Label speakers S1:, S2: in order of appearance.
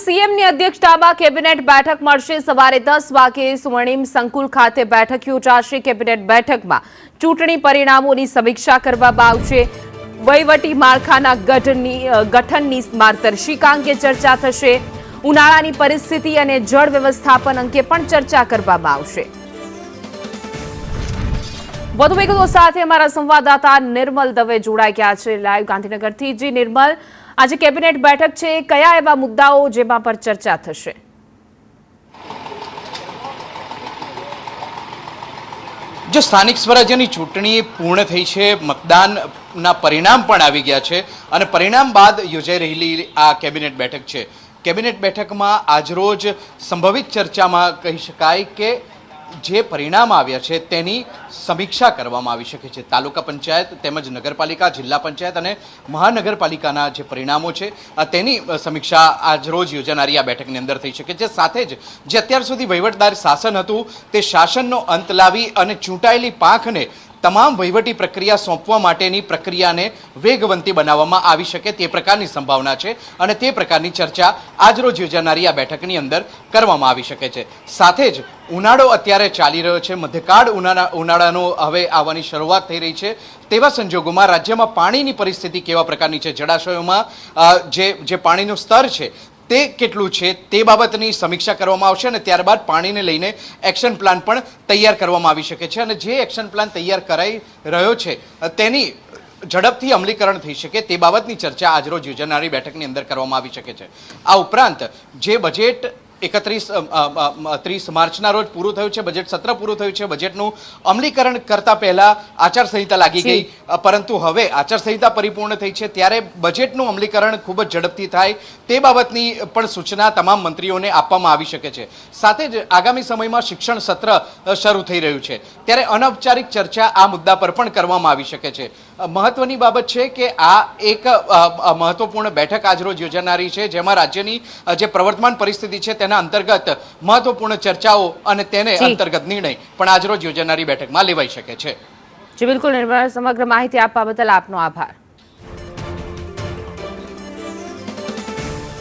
S1: સીએમની અધ્યક્ષતામાં કેબિનેટ બેઠક મળશે। સવારે 10 વાગે સ્વર્ણિમ સંકુલ ખાતે બેઠક યોજાશે। કેબિનેટ બેઠકમાં ચૂંટણી પરિણામોની સમીક્ષા કરવામાં આવશે। વહીવટી માળખાના ગઠનની માર્ગદર્શિકા અંગે ચર્ચા થશે। ઉનાળાની પરિસ્થિતિ અને જળ વ્યવસ્થાપન અંગે પણ ચર્ચા કરવામાં આવશે। વધુ વિગતો સાથે અમારા સંવાદદાતા નિર્મલ દવે જોડાઈ ગયા છે લાઈવ ગાંધીનગરથી। જી નિર્મલ, આજે કેબિનેટ બેઠક છે, કયા એવા મુદ્દાઓ જેમાં પર ચર્ચા થશે?
S2: જો સ્થાનિક સ્વરાજ્યની ચૂંટણી પૂર્ણ થઈ છે, મતદાનના પરિણામ પણ આવી ગયા છે અને પરિણામ બાદ યોજાઈ રહેલી આ કેબિનેટ બેઠક છે। કેબિનેટ બેઠકમાં આજરોજ સંભવિત ચર્ચામાં કહી શકાય કે જે પરિણામ આવ્યા છે તેની સમીક્ષા કરવામાં આવી શકે છે। તાલુકા પંચાયત તેમજ નગરપાલિકા, જિલ્લા પંચાયત અને મહાનગરપાલિકાના જે પરિણામો છે તેની સમીક્ષા આજરોજ યોજાનારી આ બેઠકની અંદર થઈ શકે છે। સાથે જ જે અત્યાર સુધી વહીવટદાર શાસન હતું તે શાસનનો અંત લાવી અને ચૂંટાયેલી પાંખને તમામ વહીવટી પ્રક્રિયા સોંપવા માટેની પ્રક્રિયાને વેગવંતી બનાવવામાં આવી શકે તે પ્રકારની સંભાવના છે અને તે પ્રકારની ચર્ચા આજરોજ યોજાનારી આ બેઠકની અંદર કરવામાં આવી શકે છે। સાથે જ ઉનાળો અત્યારે ચાલી રહ્યો છે, મધ્યકાળ ઉનાળાનો હવે આવવાની શરૂઆત થઈ રહી છે। તેવા સંજોગોમાં રાજ્યમાં પાણીની પરિસ્થિતિ કેવા પ્રકારની છે, જળાશયોમાં જે પાણીનું સ્તર છે તે કેટલું છે તે બાબતની સમીક્ષા કરવામાં આવશે અને ત્યારબાદ પાણીને લઈને એક્શન પ્લાન પણ તૈયાર કરવામાં આવી શકે છે અને જે એક્શન પ્લાન તૈયાર કરાઈ રહ્યો છે તેની ઝડપથી અમલીકરણ થઈ શકે તે બાબતની ચર્ચા આજરોજ યોજાનારી બેઠકની અંદર કરવામાં આવી શકે છે। આ ઉપરાંત જે બજેટ 30 માર્ચના રોજ પૂરું થયું છે, બજેટ સત્ર પૂરું થયું છે, બજેટનું અમલીકરણ કરતા પહેલા આચારસંહિતા લાગી ગઈ, પરંતુ હવે આચારસંહિતા પરિપૂર્ણ થઈ છે ત્યારે બજેટનું અમલીકરણ ખૂબ જ ઝડપથી થાય તે બાબતની પણ સૂચના તમામ મંત્રીઓને આપવામાં આવી શકે છે। સાથે જ આગામી સમયમાં શિક્ષણ સત્ર શરૂ થઈ રહ્યું છે ત્યારે અનૌપચારિક ચર્ચા આ મુદ્દા પર પણ કરવામાં આવી શકે છે। મહત્વની બાબત છે કે આ એક મહત્વપૂર્ણ બેઠક આજરોજ યોજાનારી છે જેમાં રાજ્યની જે પ્રવર્તમાન પરિસ્થિતિ છે તેના અંતર્ગત મહત્વપૂર્ણ ચર્ચાઓ અને તેને અંતર્ગત નિર્ણય પણ આજરોજ યોજાનારી બેઠકમાં લેવાઈ શકે છે।
S1: જી બિલકુલ નિર્મળ, સમગ્ર માહિતી આપવા બદલ આપનો આભાર।